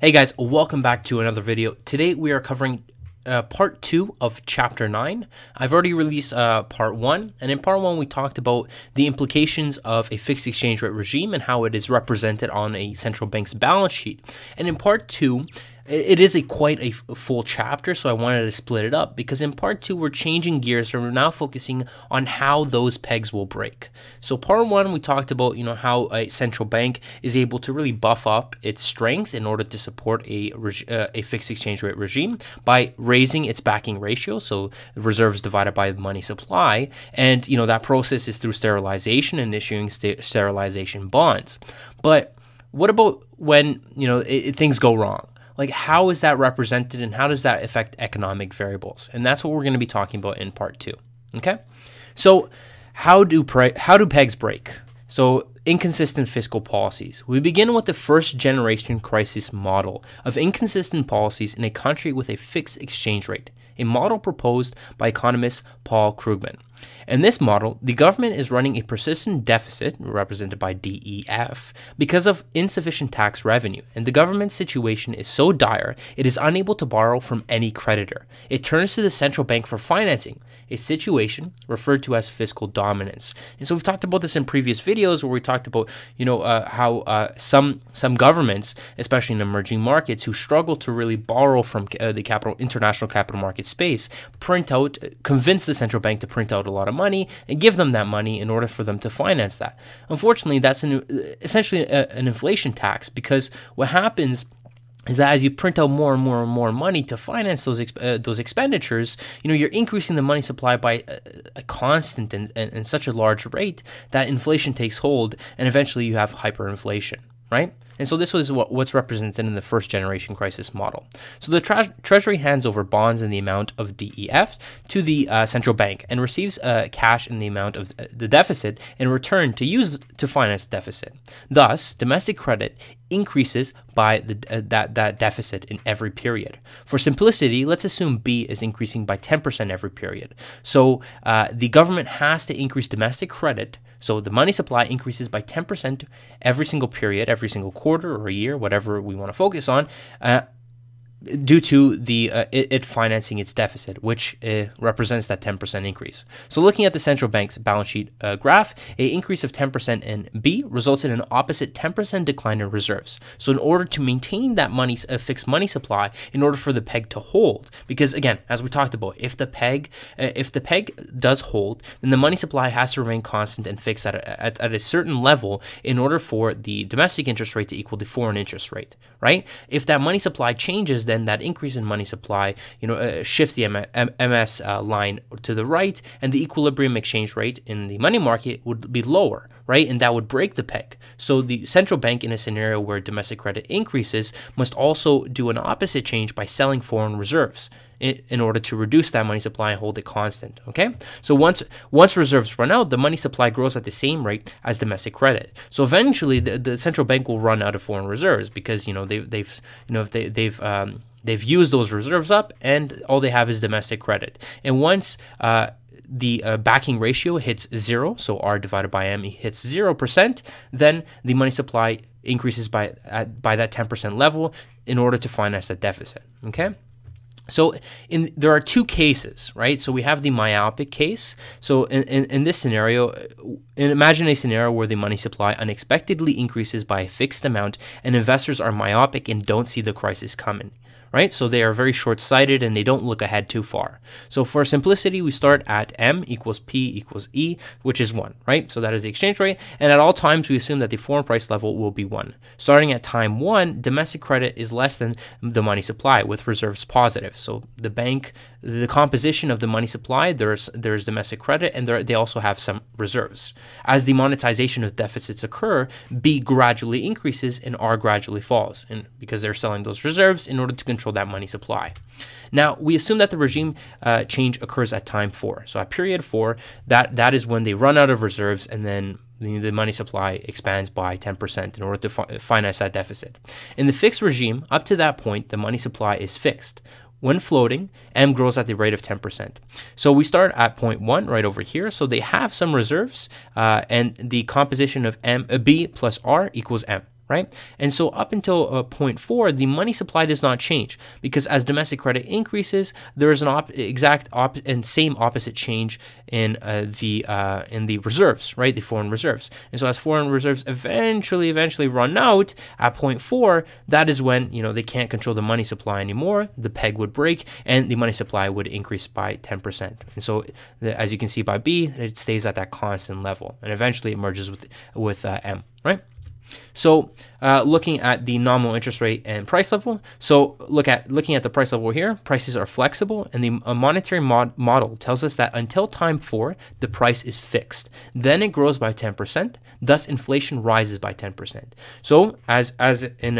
Hey guys, welcome back to another video. Today we are covering part 2 of chapter 9. I've already released part 1, and in part 1 we talked about the implications of a fixed exchange rate regime and how it is represented on a central bank's balance sheet. And in part 2, it is quite a full chapter, so I wanted to split it up because in part 2 we're changing gears and we're now focusing on how those pegs will break. So part 1 we talked about how a central bank is able to really buff up its strength in order to support a fixed exchange rate regime by raising its backing ratio, so reserves divided by the money supply, and that process is through sterilization and issuing sterilization bonds. But what about when things go wrong? Like, how is that represented and how does that affect economic variables? And that's what we're going to be talking about in part 2. Okay, so how do pegs break? So inconsistent fiscal policies. We begin with the first generation crisis model of inconsistent policies in a country with a fixed exchange rate, a model proposed by economist Paul Krugman. In this model, the government is running a persistent deficit, represented by DEF, because of insufficient tax revenue, and the government's situation is so dire it is unable to borrow from any creditor. It turns to the central bank for financing, a situation referred to as fiscal dominance. And so we've talked about this in previous videos where we talked about how some governments, especially in emerging markets, who struggle to really borrow from the international capital market space, convince the central bank to print out a lot of money and give them that money in order for them to finance that. Unfortunately, that's essentially an inflation tax, because what happens is that as you print out more and more and more money to finance those expenditures, you're increasing the money supply by a constant and such a large rate that inflation takes hold, and eventually you have hyperinflation, right? And so this was what's represented in the first generation crisis model. So the Treasury hands over bonds in the amount of DEF to the central bank and receives cash in the amount of the deficit in return to use to finance the deficit. Thus, domestic credit increases by that deficit in every period. For simplicity, let's assume B is increasing by 10% every period. So the government has to increase domestic credit, so the money supply increases by 10% every single period, every single quarter or a year, whatever we want to focus on, due to it financing its deficit, which represents that 10% increase. So looking at the central bank's balance sheet graph, an increase of 10% in B results in an opposite 10% decline in reserves. So in order to maintain that fixed money supply, in order for the peg to hold, because again, as we talked about, if the peg does hold, then the money supply has to remain constant and fixed at a certain level in order for the domestic interest rate to equal the foreign interest rate, right? If that money supply changes, then that increase in money supply, shifts the MS line to the right, and the equilibrium exchange rate in the money market would be lower, right? And that would break the peg. So the central bank, in a scenario where domestic credit increases, must also do an opposite change by selling foreign reserves in order to reduce that money supply and hold it constant. Okay, so once reserves run out, the money supply grows at the same rate as domestic credit. So eventually, the central bank will run out of foreign reserves because they've used those reserves up, and all they have is domestic credit. And once the backing ratio hits 0, so R divided by M hits 0%, then the money supply increases by that 10% level in order to finance that deficit. Okay. So there are two cases, right? So we have the myopic case. So in this scenario, imagine a scenario where the money supply unexpectedly increases by a fixed amount and investors are myopic and don't see the crisis coming, right? So they are very short-sighted and they don't look ahead too far. So for simplicity, we start at M equals P equals E, which is 1, right? So that is the exchange rate. And at all times, we assume that the foreign price level will be 1. Starting at time 1, domestic credit is less than the money supply with reserves positive. So the composition of the money supply, there's domestic credit, and they also have some reserves. As the monetization of deficits occur, B gradually increases and R gradually falls, and because they're selling those reserves in order to control that money supply. Now, we assume that the regime change occurs at time 4. So at period 4, that is when they run out of reserves, and then the money supply expands by 10% in order to finance that deficit. In the fixed regime, up to that point, the money supply is fixed. When floating, M grows at the rate of 10%. So we start at point 1 right over here. So they have some reserves, and the composition of B plus R equals M. right? And so up until point 4, the money supply does not change, because as domestic credit increases, there is an exact same opposite change in the reserves, right? The foreign reserves. And so as foreign reserves eventually run out at point 4, that is when, they can't control the money supply anymore. The peg would break and the money supply would increase by 10%. And so as you can see by B, it stays at that constant level, and eventually it merges with M, right? So looking at the nominal interest rate and price level, so looking at the price level here, prices are flexible, and the monetary model tells us that until time 4, the price is fixed. Then it grows by 10%, thus inflation rises by 10%. So as in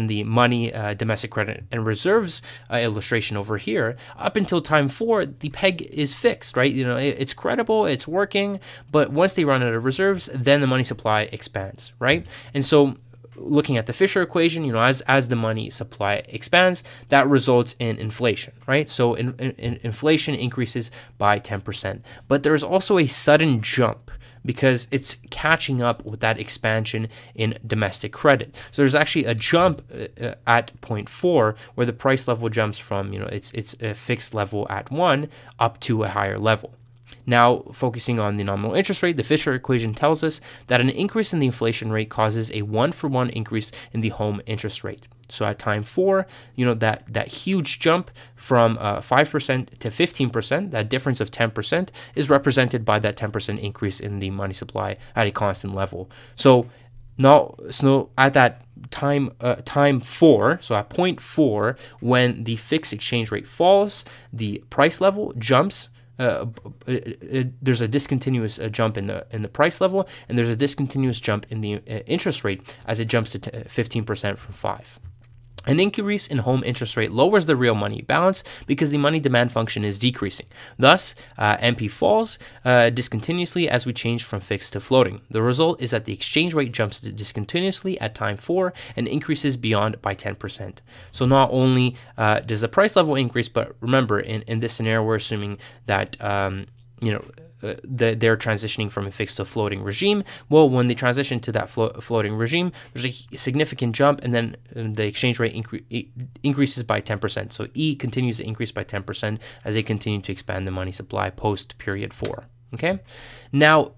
the money, domestic credit, and reserves illustration over here, up until time 4, the peg is fixed, right? It's credible, it's working, but once they run out of reserves, then the money supply expands, right? And so looking at the Fisher equation, as the money supply expands, that results in inflation, right? So inflation increases by 10%. But there's also a sudden jump because it's catching up with that expansion in domestic credit. So there's actually a jump at point 4 where the price level jumps from, it's a fixed level at 1 up to a higher level. Now, focusing on the nominal interest rate, the Fisher equation tells us that an increase in the inflation rate causes a 1-for-1 increase in the home interest rate. So at time 4, that huge jump from 5% to 15%, that difference of 10%, is represented by that 10% increase in the money supply at a constant level. So at that time 4, so at point 4, when the fixed exchange rate falls, the price level jumps. There's a discontinuous jump in the price level, and there's a discontinuous jump in the interest rate as it jumps to 15% from 5. An increase in home interest rate lowers the real money balance because the money demand function is decreasing. Thus, MP falls discontinuously as we change from fixed to floating. The result is that the exchange rate jumps discontinuously at time 4 and increases beyond by 10%. So not only does the price level increase, but remember, in this scenario, we're assuming that they're transitioning from a fixed to a floating regime. Well, when they transition to that floating regime, there's a significant jump, and then the exchange rate increases by 10%. So E continues to increase by 10% as they continue to expand the money supply post period 4. Okay, now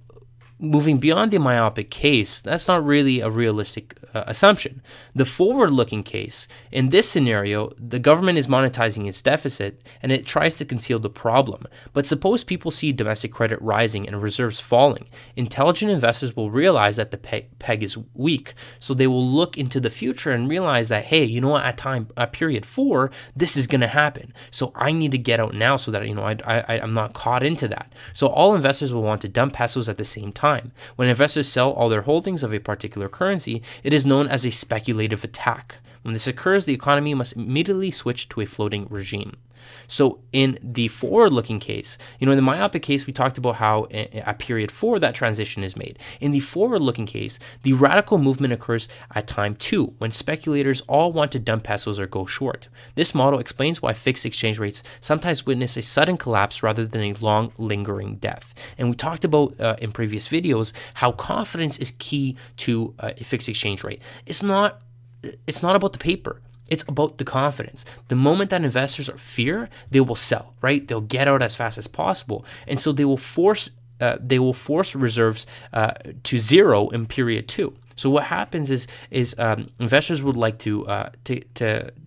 moving beyond the myopic case, that's not really a realistic assumption. The forward-looking case, in this scenario, the government is monetizing its deficit and it tries to conceal the problem. But suppose people see domestic credit rising and reserves falling. Intelligent investors will realize that the peg is weak, so they will look into the future and realize that, hey, at period 4, this is going to happen. So I need to get out now so that I'm not caught into that. So all investors will want to dump pesos at the same time. When investors sell all their holdings of a particular currency, it is known as a speculative attack. When this occurs, the economy must immediately switch to a floating regime. So in the forward-looking case, in the myopic case, we talked about how at period 4 that transition is made. In the forward-looking case, the radical movement occurs at time 2, when speculators all want to dump pesos or go short. This model explains why fixed exchange rates sometimes witness a sudden collapse rather than a long, lingering death. And we talked about in previous videos how confidence is key to a fixed exchange rate. It's not about the paper. It's about the confidence. The moment that investors are fear, they will sell, right? They'll get out as fast as possible. And so they will force reserves to 0 in period 2. So what happens is investors would like to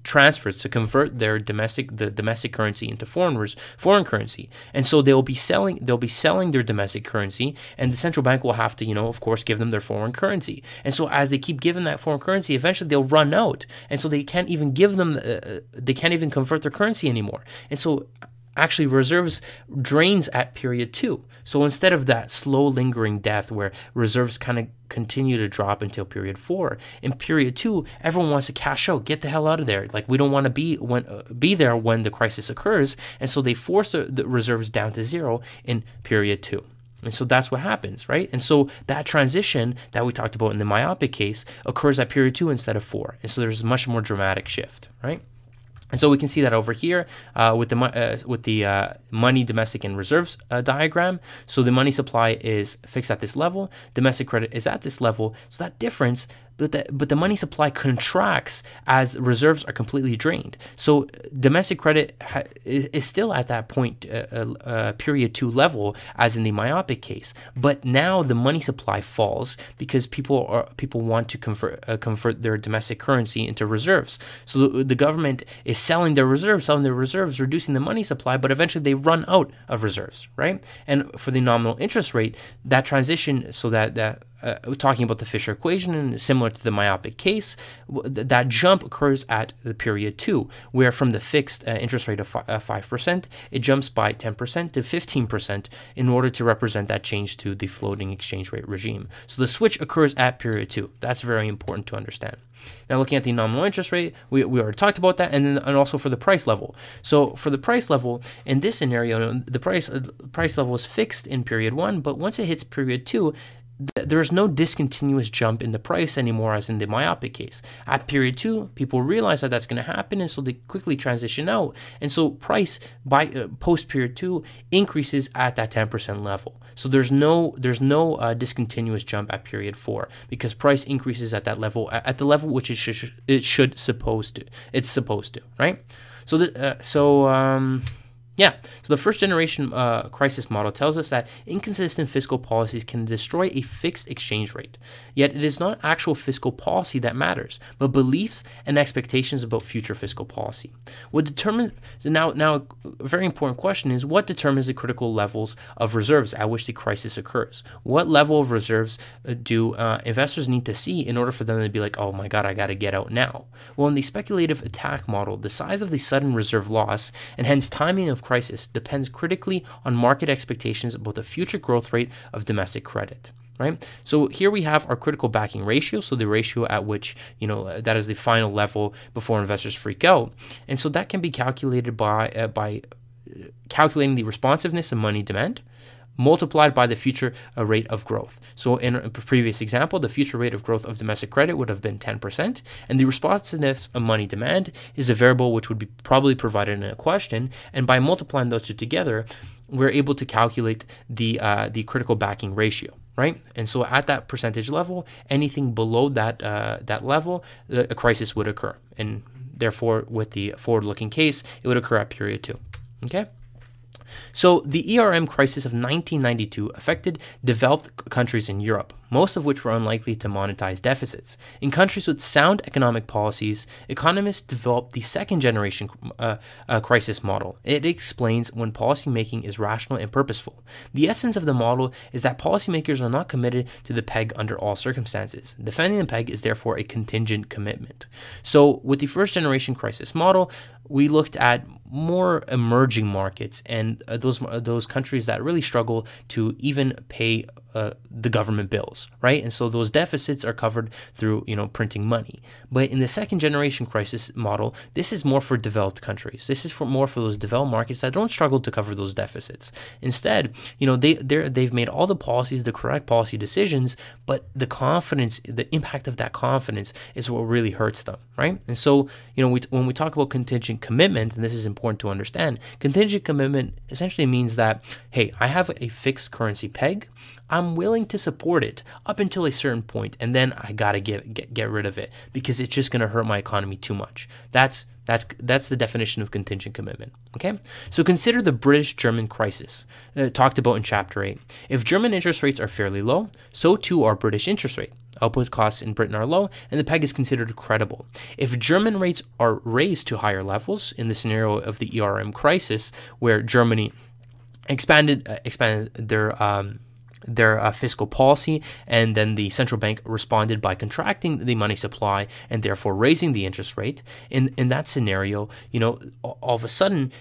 transfer, to convert the domestic currency into foreign currency, and so they'll be selling their domestic currency, and the central bank will have to of course give them their foreign currency. And so as they keep giving that foreign currency, eventually they'll run out, and so they can't even convert their currency anymore. And so actually reserves drains at period 2. So instead of that slow lingering death where reserves kind of continue to drop until period 4, in period 2, everyone wants to cash out, get the hell out of there. Like, we don't want to be there when the crisis occurs. And so they force the reserves down to 0 in period 2. And so that's what happens, right? And so that transition that we talked about in the myopic case occurs at period 2 instead of 4. And so there's a much more dramatic shift, right? And so we can see that over here with the money, domestic, and reserves diagram. So the money supply is fixed at this level. Domestic credit is at this level. So that difference, but the money supply contracts as reserves are completely drained. So domestic credit is still at that point, period 2 level, as in the myopic case. But now the money supply falls because people want to convert their domestic currency into reserves. So the government is selling their reserves, reducing the money supply, but eventually they run out of reserves, right? And for the nominal interest rate, that transition, so that talking about the Fisher equation, and similar to the myopic case, that jump occurs at the period 2, where from the fixed interest rate of 5%, it jumps by 10% to 15% in order to represent that change to the floating exchange rate regime. So the switch occurs at period 2. That's very important to understand. Now, looking at the nominal interest rate, we already talked about that, and also for the price level. So for the price level, in this scenario, the price level is fixed in period 1, but once it hits period 2, there's no discontinuous jump in the price anymore, as in the myopic case. At period 2, people realize that that's going to happen, and so they quickly transition out. And so price by post period 2 increases at that 10% level. So there's no discontinuous jump at period 4, because price increases at that level, at the level which it's supposed to, right? So the first generation crisis model tells us that inconsistent fiscal policies can destroy a fixed exchange rate. Yet it is not actual fiscal policy that matters, but beliefs and expectations about future fiscal policy. What determines now a very important question is, what determines the critical levels of reserves at which the crisis occurs? What level of reserves do investors need to see in order for them to be like, oh my God, I got to get out now? Well, in the speculative attack model, the size of the sudden reserve loss, and hence timing of crisis, depends critically on market expectations about the future growth rate of domestic credit. Right? So here we have our critical backing ratio, so the ratio at which, that is the final level before investors freak out. And so that can be calculated by calculating the responsiveness of money demand multiplied by the future rate of growth. So in a previous example, the future rate of growth of domestic credit would have been 10%, and the responsiveness of money demand is a variable which would be probably provided in a question, and by multiplying those two together, we're able to calculate the critical backing ratio, right? And so at that percentage level, anything below that level, a crisis would occur, and therefore with the forward-looking case, it would occur at period 2, okay? So the ERM crisis of 1992 affected developed countries in Europe, most of which were unlikely to monetize deficits. In countries with sound economic policies, economists developed the second generation crisis model. It explains when policymaking is rational and purposeful. The essence of the model is that policymakers are not committed to the peg under all circumstances. Defending the peg is therefore a contingent commitment. So with the first generation crisis model, we looked at more emerging markets and those countries that really struggle to even pay the government bills, right? And so those deficits are covered through, printing money. But in the second generation crisis model, this is more for developed countries. This is more for those developed markets that don't struggle to cover those deficits. Instead, they've made all the policies, the correct policy decisions, but the confidence, the impact of that confidence is what really hurts them, right? And so, when we talk about contingent commitment, and this is important to understand, contingent commitment essentially means that, hey, I have a fixed currency peg. I'm willing to support it up until a certain point, and then I gotta get rid of it because it's just gonna hurt my economy too much. That's the definition of contingent commitment. Okay, so consider the British-German crisis talked about in Chapter 8. If German interest rates are fairly low, so too are British interest rate. Output costs in Britain are low, and the peg is considered credible. If German rates are raised to higher levels, in the scenario of the ERM crisis, where Germany expanded their fiscal policy, and then the central bank responded by contracting the money supply and therefore raising the interest rate. In that scenario, all of a sudden,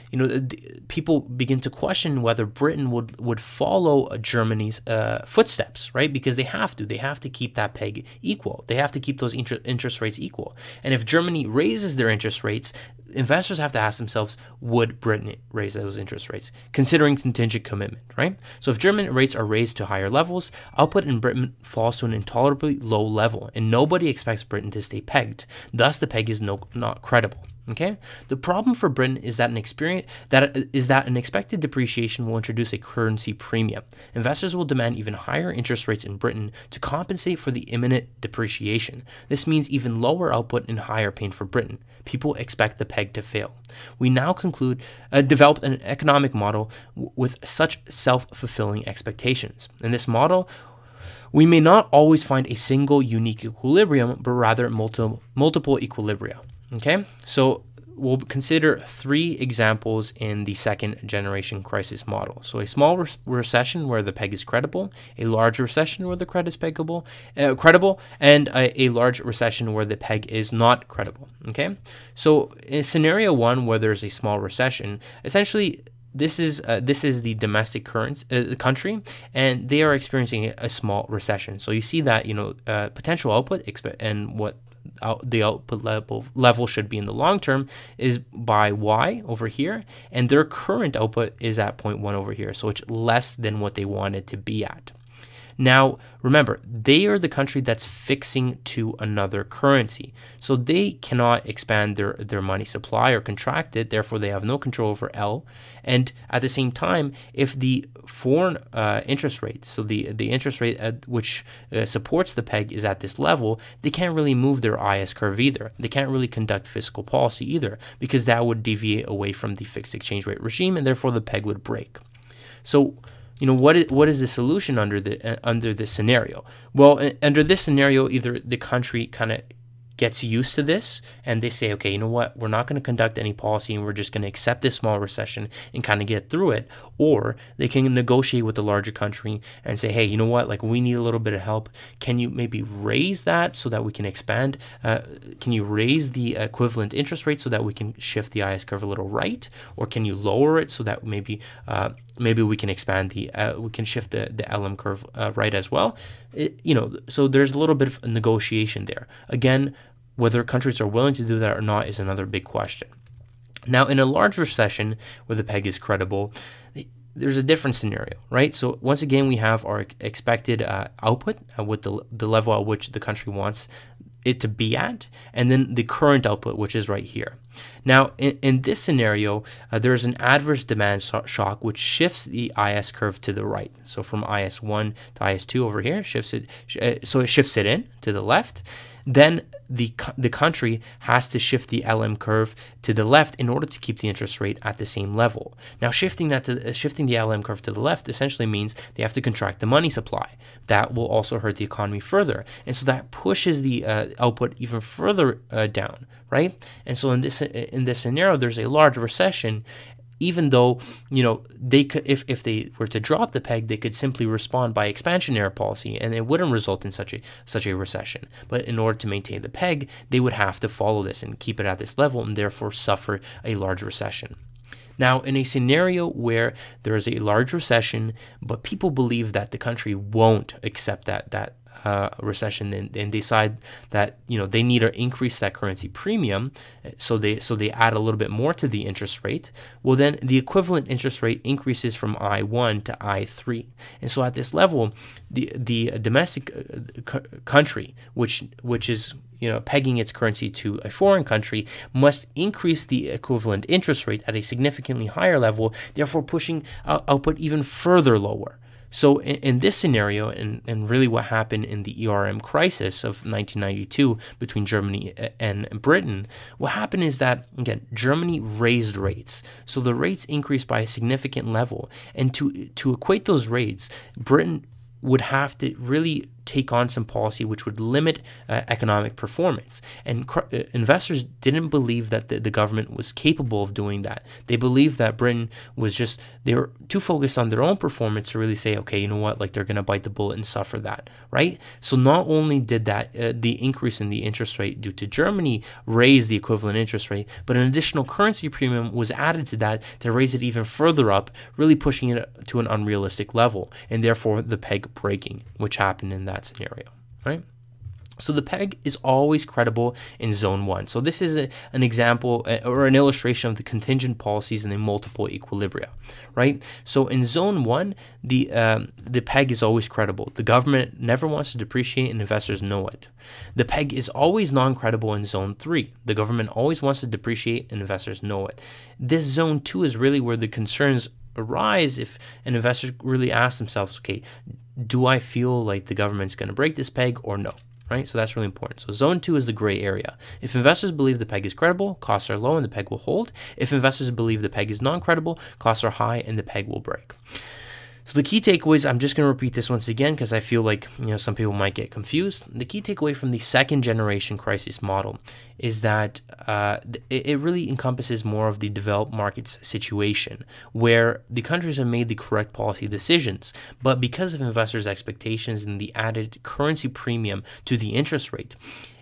people begin to question whether Britain would follow Germany's footsteps, right? Because they have to keep that peg equal. They have to keep those interest rates equal. And if Germany raises their interest rates, investors have to ask themselves, would Britain raise those interest rates, considering contingent commitment, right? So if German rates are raised to higher levels, output in Britain falls to an intolerably low level, and nobody expects Britain to stay pegged. Thus, the peg is not credible. Okay, the problem for Britain is that an expected depreciation will introduce a currency premium. Investors will demand even higher interest rates in Britain to compensate for the imminent depreciation. This means even lower output and higher pain for Britain. People expect the peg to fail. We now developed an economic model with such self-fulfilling expectations. In this model, we may not always find a single unique equilibrium, but rather multiple equilibria. Okay, so we'll consider 3 examples in the second generation crisis model. So a small recession where the peg is credible, a large recession where the credit is credible, and a large recession where the peg is not credible. Okay, so in scenario 1, where there's a small recession, essentially this is the domestic country, and they are experiencing a small recession. So you see that potential output and what the output level should be in the long term is by Y over here, and their current output is at 0.1 over here, so it's less than what they wanted to be at. Now, remember, they are the country that's fixing to another currency. So they cannot expand their money supply or contract it. Therefore, they have no control over L. And at the same time, if the foreign interest rate, so the interest rate which supports the peg is at this level, they can't really move their IS curve either. They can't really conduct fiscal policy either, because that would deviate away from the fixed exchange rate regime, and therefore the peg would break. So what is the solution under this scenario? Well, under this scenario, either the country kind of gets used to this and they say, okay, you know what, we're not going to conduct any policy and we're just going to accept this small recession and kind of get through it, or they can negotiate with the larger country and say, hey, you know what, like we need a little bit of help. Can you maybe raise that so that we can expand? Can you raise the equivalent interest rate so that we can shift the IS curve a little right? Or can you lower it so that maybe we can expand we can shift the LM curve right as well? So there's a little bit of a negotiation there. Again, whether countries are willing to do that or not is another big question. Now, in a large recession where the peg is credible, there's a different scenario, right? So once again, we have our expected output with the level at which the country wants it to be at, and then the current output, which is right here. Now, in this scenario, there's an adverse demand shock which shifts the IS curve to the right. So from IS1 to IS2 over here, so it shifts it in to the left. Then the country has to shift the LM curve to the left in order to keep the interest rate at the same level. Now, shifting the LM curve to the left essentially means they have to contract the money supply. That will also hurt the economy further, and so that pushes the output even further down, right? And so in this scenario, there's a large recession. Even though, they could, if they were to drop the peg, they could simply respond by expansionary policy, and it wouldn't result in such a recession. But in order to maintain the peg, they would have to follow this and keep it at this level, and therefore suffer a large recession. Now, in a scenario where there is a large recession, but people believe that the country won't accept that recession and decide that they need to increase that currency premium, so they add a little bit more to the interest rate, well, then the equivalent interest rate increases from I1 to I3. And so at this level, the domestic country, which is pegging its currency to a foreign country, must increase the equivalent interest rate at a significantly higher level, therefore pushing output even further lower. So in this scenario, and really what happened in the ERM crisis of 1992 between Germany and Britain, what happened is that, again, Germany raised rates. So the rates increased by a significant level. And to equate those rates, Britain would have to really take on some policy which would limit economic performance. And investors didn't believe that the government was capable of doing that. They believed that Britain was they were too focused on their own performance to really say, okay, you know what, like they're going to bite the bullet and suffer that, right? So not only did that, the increase in the interest rate due to Germany raise the equivalent interest rate, but an additional currency premium was added to that to raise it even further up, really pushing it to an unrealistic level, and therefore the peg breaking, which happened in that scenario, right? So the peg is always credible in zone 1. So this is an example or an illustration of the contingent policies in the multiple equilibria, right? So in zone 1, the peg is always credible. The government never wants to depreciate and investors know it. The peg is always non-credible in zone 3. The government always wants to depreciate and investors know it. This zone 2 is really where the concerns arise if an investor really asks themselves, okay, do I feel like the government's going to break this peg or no? Right? So that's really important. So zone 2 is the gray area. If investors believe the peg is credible, costs are low and the peg will hold. If investors believe the peg is non-credible, costs are high and the peg will break. So the key takeaways, I'm just going to repeat this once again because I feel like some people might get confused. The key takeaway from the second generation crisis model is that it really encompasses more of the developed markets situation where the countries have made the correct policy decisions, but because of investors' expectations and the added currency premium to the interest rate,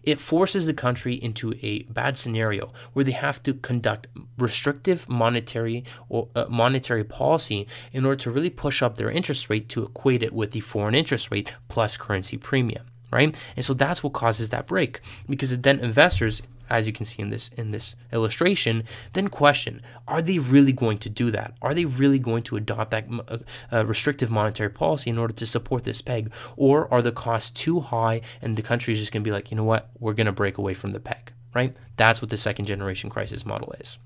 it forces the country into a bad scenario where they have to conduct restrictive monetary policy in order to really push up their interest rate to equate it with the foreign interest rate plus currency premium, right? And so that's what causes that break, because then investors, as you can see in this illustration, then question, are they really going to do that? Are they really going to adopt that restrictive monetary policy in order to support this peg? Or are the costs too high and the country is just going to be like, you know what, we're going to break away from the peg, right? That's what the second generation crisis model is.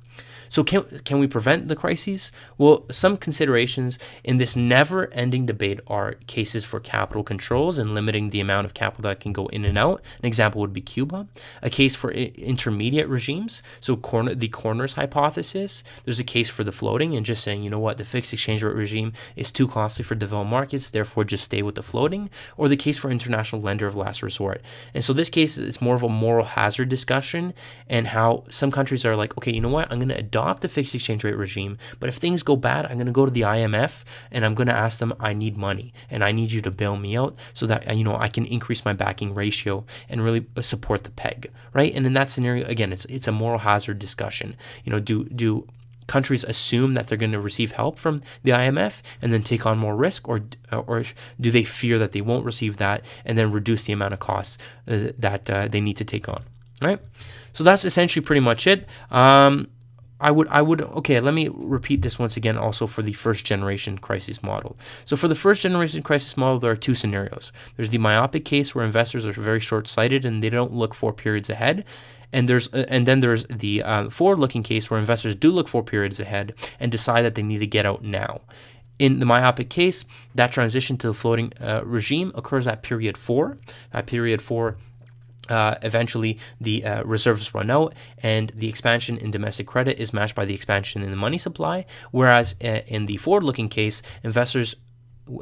So can we prevent the crises? Well, some considerations in this never-ending debate are cases for capital controls and limiting the amount of capital that can go in and out. An example would be Cuba. A case for intermediate regimes, so the corners hypothesis. There's a case for the floating and just saying, you know what, the fixed exchange rate regime is too costly for developed markets, therefore just stay with the floating. Or the case for international lender of last resort. And so this case, it's more of a moral hazard discussion and how some countries are like, okay, you know what, I'm going to adopt the fixed exchange rate regime, but if things go bad, I'm going to go to the IMF and I'm going to ask them, I need money and I need you to bail me out so that I can increase my backing ratio and really support the peg, right? And in that scenario, again, it's a moral hazard discussion. Do countries assume that they're going to receive help from the IMF and then take on more risk, or do they fear that they won't receive that and then reduce the amount of costs that they need to take on, right? So that's essentially pretty much it. Okay, let me repeat this once again also for the first generation crisis model. So for the first generation crisis model, there are two scenarios. There's the myopic case where investors are very short-sighted and they don't look 4 periods ahead. And then there's the forward-looking case where investors do look 4 periods ahead and decide that they need to get out now. In the myopic case, that transition to the floating regime occurs at period 4. At period 4, eventually the reserves run out and the expansion in domestic credit is matched by the expansion in the money supply, whereas in the forward-looking case, investors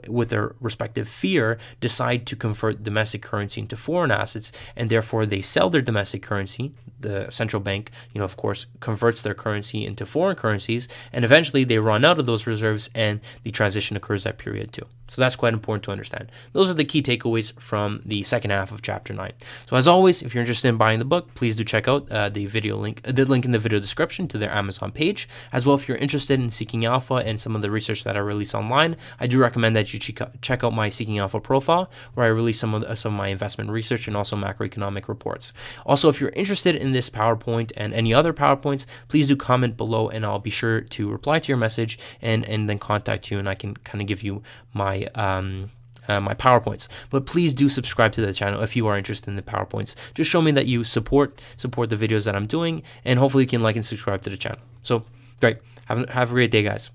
with their respective fear decide to convert domestic currency into foreign assets, and therefore they sell their domestic currency. The central bank, of course, converts their currency into foreign currencies, and eventually they run out of those reserves and the transition occurs at period 2. So that's quite important to understand. Those are the key takeaways from the second half of chapter 9. So as always, if you're interested in buying the book, please do check out the link in the video description to their Amazon page. As well, if you're interested in Seeking Alpha and some of the research that I release online, I do recommend that you check out my Seeking Alpha profile, where I release some of my investment research and also macroeconomic reports. Also, if you're interested in this PowerPoint and any other PowerPoints, please do comment below and I'll be sure to reply to your message and then contact you, and I can kind of give you my my PowerPoints. But please do subscribe to the channel if you are interested in the PowerPoints. Just show me that you support the videos that I'm doing, and hopefully you can like and subscribe to the channel. So great. Have a great day, guys.